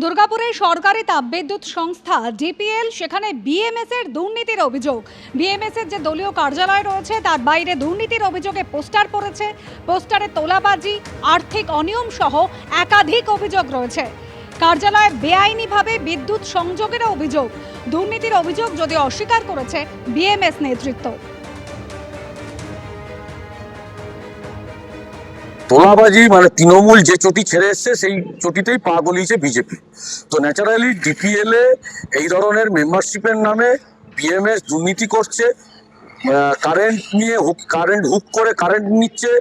দুর্গাপুরে সরকারি তাপবিদ্যুৎ সংস্থা ডিপিএল সেখানে বিএমএস এর দুর্নীতির অভিযোগ। বিএমএস এর যে দলীয় কার্যালয় রয়েছে তার বাইরে দুর্নীতির অভিযোগে পোস্টার পড়েছে, পোস্টারে তোলাবাজি, আর্থিক অনিয়ম সহ একাধিক অভিযোগ রয়েছে। কার্যালয়ে বেআইনিভাবে বিদ্যুৎ সংযোগের অভিযোগ। দুর্নীতির অভিযোগ যদি অস্বীকার করেছে বিএমএস নেতৃত্ব। তোলাবাজি মানে তৃণমূল যে চটি ছেড়ে এসছে সেই চটিতেই পা গলিয়েছে বিজেপি। তো ন্যাচারালি ডিপিএল এ এই ধরনের মেম্বারশিপের নামে বিএমএস দুর্নীতি করছে, কারেন্ট নিয়ে কারেন্ট হুক করে কারেন্ট নিচ্ছে,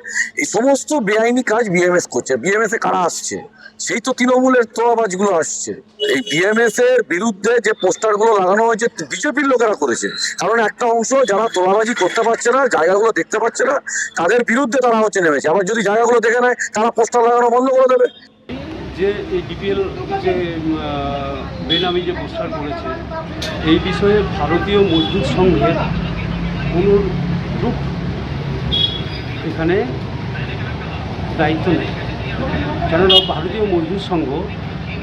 এই সমস্ত বেআইনি কাজ বিএমএস করছে। বিএমএস এ কারা আসছে? সেই তো তৃণমূলের তোলাবাজগুলো আসছে। এই বিএমএস এর বিরুদ্ধে যে পোস্টারগুলো লাগানো হয়েছে বিজেপির লোকেরা করেছে, কারণ একটা অংশ যারা তোলাবাজি করতে পারছে না, জায়গাগুলো দেখতে পাচ্ছে না, তাদের বিরুদ্ধে তারা নেমেছে। আবার যদি জায়গাগুলো দেখে নেয় তারা পোস্টার লাগানো বন্ধ করে দেবে। যে এই ডিপিএল যে বেনামি যে পোস্টার করেছে এই বিষয়ে ভারতীয় মজদুর সংঘের কোনো রূপ এখানে দায়িত্ব নেই। কেননা ভারতীয় মজদুর সংঘ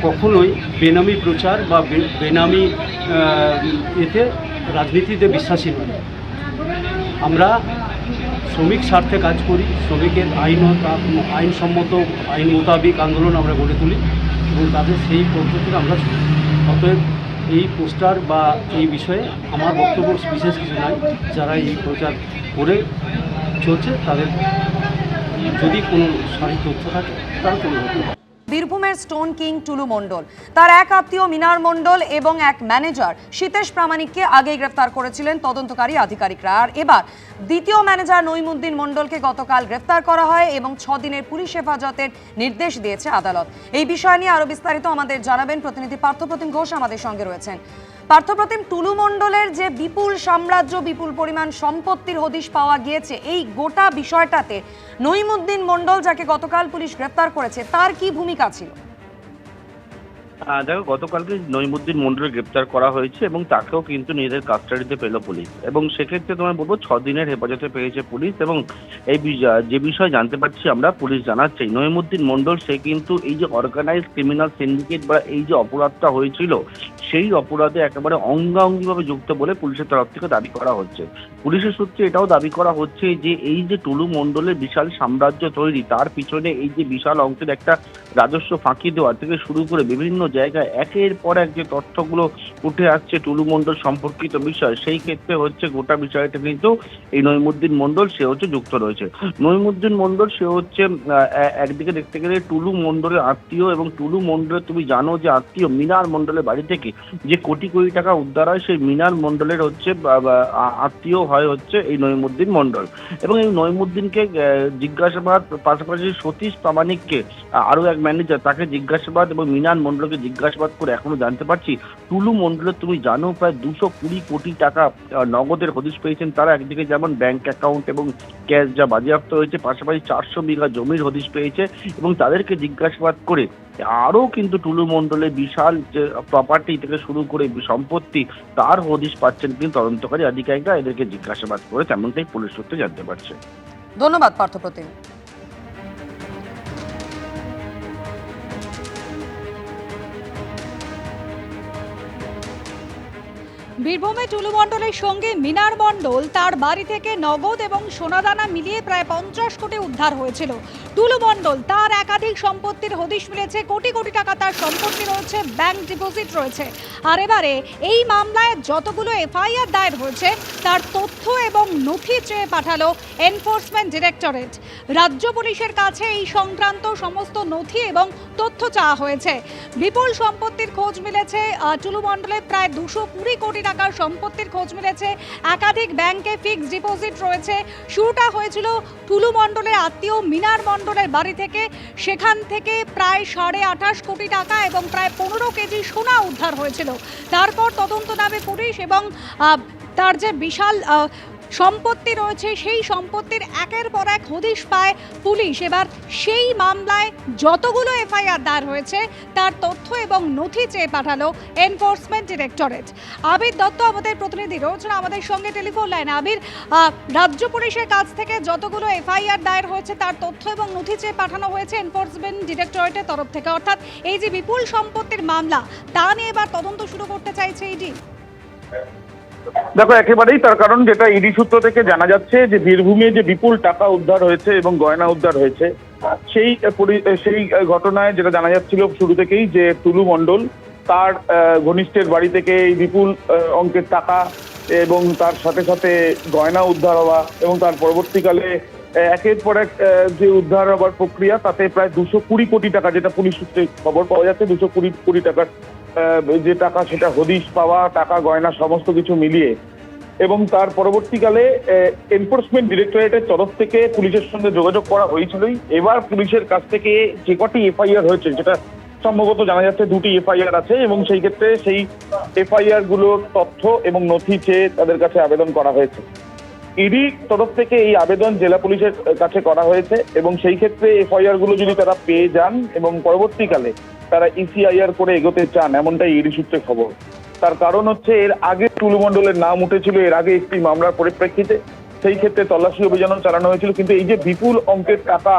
কখনোই বেনামি প্রচার বা বেনামি এতে রাজনীতিতে বিশ্বাসী নয়। আমরা শ্রমিক স্বার্থে কাজ করি, শ্রমিকের আইনসম্মত আইন মোতাবিক আন্দোলন আমরা গড়ে তুলি এবং তাদের সেই পদ্ধতিতে আমরা অতএব এই পোস্টার বা এই বিষয়ে আমার বক্তব্য বিশেষ কিছু নাই। যারা এই প্রচার করে চলছে তাদের যদি কোনো সঠিক তথ্য থাকে তারা তুলে ধরতে হবে। বীরভূমের স্টোন কিং টুলু মণ্ডল, তার এক আত্মীয় মিনার মণ্ডল এবং এক ম্যানেজার সীতেশ প্রামাণিককে আগেই গ্রেফতার করেছিলেন তদন্তকারী আধিকারিকরা। আর এবার দ্বিতীয় ম্যানেজার নইমুদ্দিন মণ্ডলকে গতকাল গ্রেফতার করা হয় এবং 6 দিনের পুলিশ হেফাজতের নির্দেশ দিয়েছে আদালত। এই বিষয় নিয়ে আরো বিস্তারিত আমাদের জানাবেন প্রতিনিধি পার্থপ্রতিম ঘোষ আমাদের সঙ্গে রয়েছেন। পার্থপ্রতিম, টুলু মণ্ডলের যে বিপুল সাম্রাজ্য, বিপুল পরিমাণ সম্পত্তির হদিশ পাওয়া গিয়েছে, এই গোটা বিষয়টাতে নইমুদ্দিন মণ্ডল যাকে গতকাল পুলিশ গ্রেফতার করেছে তার কি ভূমিকা ছিল? দেখো, গতকালকে নইমুদ্দিন মণ্ডলকে গ্রেপ্তার করা হয়েছে এবং তাকেও কিন্তু নিজেদের কাস্টাডিতে পেল পুলিশ। এবং সেক্ষেত্রে তোমায় বলবো 6 দিনের হেফাজতে পেয়েছে পুলিশ। এবং এই যে বিষয় জানতে পারছি আমরা, পুলিশ জানাচ্ছে নইমুদ্দিন মণ্ডল সে কিন্তু এই যে অর্গানাইজ ক্রিমিনাল সিন্ডিকেট বা এই যে অপরাধটা হয়েছিল সেই অপরাধে একেবারে অঙ্গাঙ্গিভাবে যুক্ত বলে পুলিশের তরফ থেকে দাবি করা হচ্ছে। পুলিশের সূত্রে এটাও দাবি করা হচ্ছে যে এই যে টুলু মণ্ডলের বিশাল সাম্রাজ্য তৈরি, তার পিছনে এই যে বিশাল অংশের একটা রাজস্ব ফাঁকি দেওয়া থেকে শুরু করে বিভিন্ন জায়গায় একের পর এক যে তথ্যগুলো উঠে আসছে টুলু মণ্ডল সম্পর্কিত বিষয়, সেই ক্ষেত্রে হচ্ছে গোটা বিষয়টা কিন্তু এই নইমুদ্দিন মণ্ডল সে হচ্ছে যুক্ত রয়েছে। নইমুদ্দিন মণ্ডল সে হচ্ছে একদিকে দেখতে গেলে টুলু মণ্ডলের আত্মীয়, এবং টুলু মণ্ডলের তুমি জানো যে আত্মীয় মিনার মণ্ডলের বাড়ি থেকে যে কোটি কোটি টাকা উদ্ধার হয়, সেই মিনার মণ্ডলের হচ্ছে আত্মীয় হয় হচ্ছে এই নইমুদ্দিন মণ্ডল। এবং এই নইমুদ্দিনকে জিজ্ঞাসাবাদ, পাশাপাশি সতীশ প্রামাণিককে আরো এক ম্যানেজার তাকে জিজ্ঞাসাবাদ এবং মিনার মণ্ডলকে জিজ্ঞাসাবাদ করে এখনো জানতে পারছি টুলু মণ্ডলের তুমি জানো প্রায় 220 কোটি টাকা নগদের হদিশ পেয়েছেন তারা। একদিকে যেমন ব্যাংক অ্যাকাউন্ট এবং ক্যাশ যা বাজেয়াপ্ত হয়েছে, পাশাপাশি 400 বিঘা জমির হদিশ পেয়েছে। এবং তাদেরকে জিজ্ঞাসাবাদ করে আরও কিন্তু টুলু মণ্ডলের বিশাল যে প্রপার্টি থেকে শুরু করে সম্পত্তি তার হদিশ পাচ্ছেন কিন্তু তদন্তকারী আধিকারিকরা এদেরকে জিজ্ঞাসাবাদ করে, তেমনটাই পুলিশ সূত্রে জানতে পারছে। ধন্যবাদ পার্থপ্রতিম। বীরভূমে টুলু মণ্ডলের সঙ্গে মিনার মণ্ডল তার বাড়ি থেকে নগদ এবং সোনাদানা মিলিয়ে প্রায় 50 কোটি উদ্ধার হয়েছিল। টুলু মণ্ডল তার একাধিক সম্পত্তির হদিশ মিলেছে, কোটি কোটি টাকা তার সম্পত্তি রয়েছে, ব্যাংক ডিপোজিট রয়েছে। আর এবারে এই মামলায় যতগুলো এফআইআর দায়ের হয়েছে তার তথ্য এবং নথি চেয়ে পাঠালো এনফোর্সমেন্ট ডিরেক্টরেট। রাজ্য পুলিশের কাছে এই সংক্রান্ত সমস্ত নথি এবং তথ্য চাওয়া হয়েছে। বিপুল সম্পত্তির খোঁজ মিলেছে, টুলু মণ্ডলের প্রায় 220 কোটি টাকার সম্পত্তির খোঁজ মিলেছে, একাধিক ব্যাংকে ফিক্সড ডিপোজিট রয়েছে। শুরুটা হয়েছিল টুলু মণ্ডলের আত্মীয় মিনার মণ্ডলের বাড়ি থেকে, সেখান থেকে প্রায় 28.5 কোটি টাকা এবং প্রায় 15 কেজি সোনা উদ্ধার হয়েছিল। তারপর তদন্ত নামে পুলিশ এবং তার যে বিশাল সম্পত্তি রয়েছে, সেই সম্পত্তির একের পর এক হদিশ পায় পুলিশ। এবার সেই মামলায় যতগুলো এফআইআর দায়ের হয়েছে তার তথ্য এবং নথি চেয়ে পাঠালো এনফোর্সমেন্ট ডিরেক্টরেট। আবির দত্ত আমাদের প্রতিনিধি রয়েছেন আমাদের সঙ্গে টেলিফোন লাইনে। আবির, রাজ্য পুলিশের কাছ থেকে যতগুলো এফআইআর দায়ের হয়েছে তার তথ্য এবং নথি চেয়ে পাঠানো হয়েছে এনফোর্সমেন্ট ডিরেক্টরেটের তরফ থেকে, অর্থাৎ এই যে বিপুল সম্পত্তির মামলা তা নিয়ে এবার তদন্ত শুরু করতে চাইছে ইডি। দেখো, একেবারেই তার কারণ যেটা ইডি সূত্র থেকে জানা যাচ্ছে যে বীরভূমে যে বিপুল টাকা উদ্ধার হয়েছে এবং গয়না উদ্ধার হয়েছে সেই ঘটনায় যেটা জানা যাচ্ছিল শুরু থেকেই যে টুলু মণ্ডল তার ঘনিষ্ঠের বাড়ি থেকে এই বিপুল অঙ্কের টাকা এবং তার সাথে সাথে গয়না উদ্ধার হওয়া এবং তার পরবর্তীকালে একের পর এক যে উদ্ধার হওয়ার প্রক্রিয়া, তাতে প্রায় 220 কোটি টাকা, যেটা পুলিশ সূত্রে খবর পাওয়া যাচ্ছে 220 কোটি টাকার যে টাকা, সেটা হদিশ পাওয়া টাকা, গয়না সমস্ত কিছু মিলিয়ে। এবং তার পরবর্তীকালে এনফোর্সমেন্ট ডিরেক্টরেটের তরফ থেকে পুলিশের সঙ্গে যোগাযোগ করা হয়েছিলই। এবার পুলিশের কাছ থেকে যে কটি এফআইআর হয়েছে, যেটা সম্ভবত জানা যাচ্ছে 2টি এফআইআর আছে, এবং সেই ক্ষেত্রে সেই এফআইআর গুলোর তথ্য এবং নথি চেয়ে তাদের কাছে আবেদন করা হয়েছে। ইডি তরফ থেকে এই আবেদন জেলা পুলিশের কাছে করা হয়েছে এবং সেই ক্ষেত্রে এফআইআর গুলো যদি তারা পেয়ে যান এবং পরবর্তীকালে তারা ইসিআইআর করে এগোতে চান, এমনটাই ইডি সূত্রে খবর। তার কারণ হচ্ছে এর আগে টুলু মণ্ডলের নাম উঠেছিল এর আগে একটি মামলার পরিপ্রেক্ষিতে, সেই ক্ষেত্রে তল্লাশি অভিযানও চালানো হয়েছিল। কিন্তু এই যে বিপুল অঙ্কের টাকা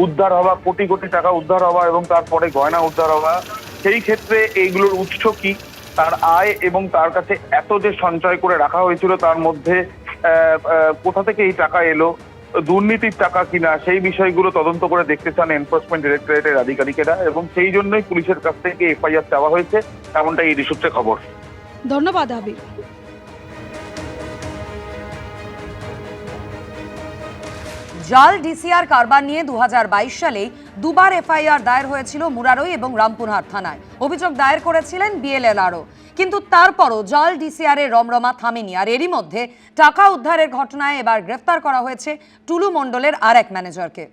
উদ্ধার হওয়া, কোটি কোটি টাকা উদ্ধার হওয়া এবং তারপরে গয়না উদ্ধার হওয়া, সেই ক্ষেত্রে এইগুলোর উৎস কি, তার আয় এবং তার কাছে এত যে সঞ্চয় করে রাখা হয়েছিল তার মধ্যে কোথা থেকে এই টাকা এলো, দুর্নীতির টাকা কিনা, সেই বিষয়গুলো তদন্ত করে দেখতে চান এনফোর্সমেন্ট ডিরেক্টরেটের আধিকারিকেরা এবং সেই জন্যই পুলিশের কাছ থেকে এফআইআর চাওয়া হয়েছে, এমনটাই ইডি সূত্রে খবর। ধন্যবাদ আবির। জাল ডিসিআর কারবার নিয়ে 2022 সালেই দুবার এফআইআর দায়ের হয়েছিল মুরারই এবং রামপুরহাট থানায়। অভিযোগ দায়ের করেছিলেন বিএলএলআরও, কিন্তু তারপরও জাল ডিসিআর এর রমরমা থামেনি। আর এরই মধ্যে টাকা উদ্ধারের ঘটনায় এবার গ্রেফতার করা হয়েছে টুলু মণ্ডলের আর এক ম্যানেজারকে।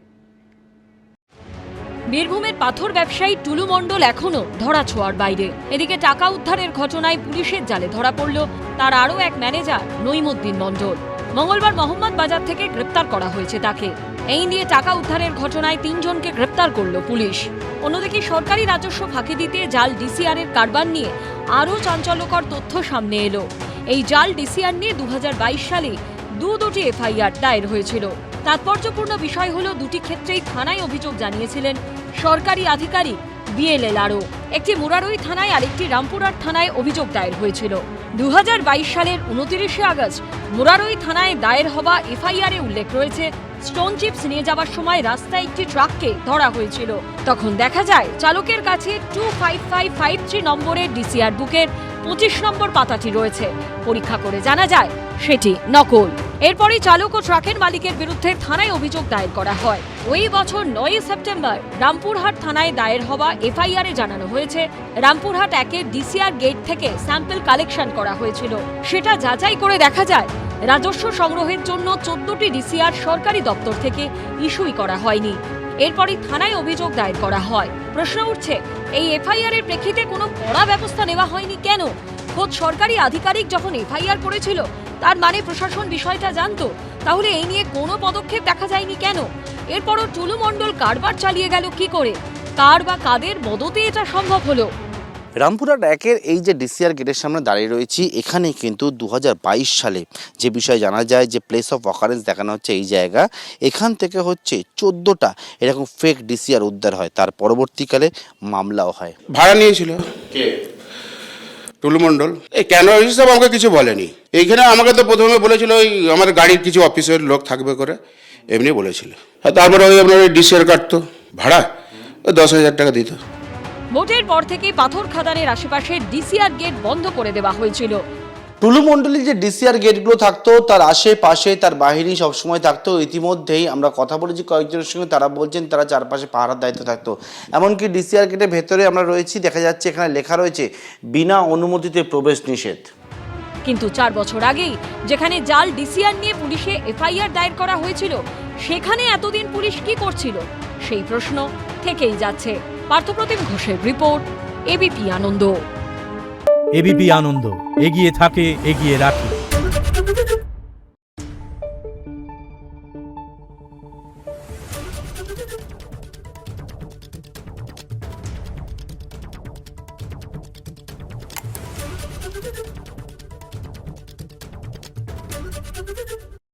বীরভূমের পাথর ব্যবসায়ী টুলু মণ্ডল এখনো ধরাছোঁয়ার বাইরে। এদিকে টাকা উদ্ধারের ঘটনায় পুলিশের জালে ধরা পড়ল তার আরও এক ম্যানেজার নইমুদ্দিন মণ্ডল। মঙ্গলবার মোহাম্মদ বাজার থেকে গ্রেপ্তার করা হয়েছে তাকে। এই নিয়ে টাকা উদ্ধারের ঘটনায় 3 জনকে গ্রেপ্তার করল পুলিশ। অন্যদিকে সরকারি রাজস্ব ফাঁকি দিতে জাল ডিসিআর এর কারবার নিয়ে আরও চাঞ্চল্যকর তথ্য সামনে এলো। এই জাল ডিসিআর নিয়ে 2022 সালে দুটি এফআইআর দায়ের হয়েছিল। তাৎপর্যপূর্ণ বিষয় হলো দুটি ক্ষেত্রেই থানায় অভিযোগ জানিয়েছিলেন সরকারি আধিকারিক বিএলএলআরও। একটি মুরারই থানায় আর একটি রামপুরহাট থানায় অভিযোগ দায়ের হয়েছিল। 2022 সালের 29শে আগস্ট মুরারই থানায় দায়ের হওয়া এফআইআরে উল্লেখ রয়েছে স্টোন চিপস নিয়ে যাওয়ার সময় রাস্তায় একটি ট্রাককে ধরা হয়েছিল। তখন দেখা যায় চালকের কাছে 25553 নম্বরের ডিসিআর বুকের 25 নম্বর পাতাটি রয়েছে। পরীক্ষা করে জানা যায় সেটি নকল। এরপরই চালক ও ট্রাকের মালিকের বিরুদ্ধে থানায় অভিযোগ দায়ের করা হয়। ওই বছর 9 সেপ্টেম্বর রামপুরহাট থানায় দায়ের হওয়া এফআইআরে জানানো হয়েছে রামপুরহাট 1-এর ডিসিআর গেট থেকে স্যাম্পল কালেকশন করা হয়েছিল। সেটা যাচাই করে দেখা যায় রাজস্ব সংগ্রহের জন্য 14টি ডিসিআর সরকারি দপ্তর থেকে ইস্যুই করা হয়নি। এরপরই থানায় অভিযোগ দায়ের করা হয়। প্রশ্ন উঠছে, এই এফআইআর এর প্রেক্ষিতে কোনো কড়া ব্যবস্থা নেওয়া হয়নি কেন? খোদ সরকারি আধিকারিক যখন এফআইআর করেছিল তার মানে প্রশাসন বিষয়টা জানতো, তাহলে এই নিয়ে কোনো পদক্ষেপ দেখা যায়নি কেন? এরপরও টুলু মণ্ডল কারবার চালিয়ে গেল কি করে? কার বা কাদের মদতে এটা সম্ভব হলো? রামপুরহাট 1-এর এই যে ডিসিআর গেটের সামনে দাঁড়িয়ে রয়েছি, এখানে কিন্তু 2022 সালে যে বিষয় জানা যায় যে প্লেস অফ অকারেন্স দেখানো হচ্ছে এই জায়গা, এখান থেকে হচ্ছে 14টা এরকম ফেক ডিসিআর উদ্ধার হয়। তার পরবর্তীকালে মামলাও হয়। ভাড়া নিয়েছিল কে? টুলু মণ্ডল। এই কেন হিসাব আমাকে কিছু বলেনি। এইখানে আমাকে তো প্রথমে বলেছিল ওই আমার গাড়ির কিছু অফিসের লোক থাকবে করে, এমনি বলেছিল। তারপরে ওই আপনার ওই ডিসিআর কাটতো ভাড়া, 10,000 টাকা দিত। ভোটের পর থেকে পাথর খাদানের আশেপাশে ডিসিআর গেট বন্ধ করে দেওয়া হয়েছিল। টুলু মণ্ডলের যে ডিসিআর গেটগুলো থাকতো তার আশেপাশে তার বাহিনী সবসময় থাকতো। ইতিমধ্যেই আমরা কথা বলেছি কয়েকজনের সঙ্গে, তারা বলছেন তারা চারপাশে পাহারার দায়িত্ব থাকতো। এমনকি ডিসিআর গেটের ভেতরে আমরা রয়েছি, দেখা যাচ্ছে এখানে লেখা রয়েছে বিনা অনুমতিতে প্রবেশ নিষেধ। কিন্তু 4 বছর আগেই যেখানে জাল ডিসিআর নিয়ে পুলিশে এফআইআর দায়ের করা হয়েছিল, সেখানে এতদিন পুলিশ কি করছিল সেই প্রশ্ন থেকেই যাচ্ছে। পার্থপ্রতিম ঘোষের রিপোর্ট, এবিপি আনন্দ। এবিপি আনন্দ, এগিয়ে থাকে, এগিয়ে রাখে।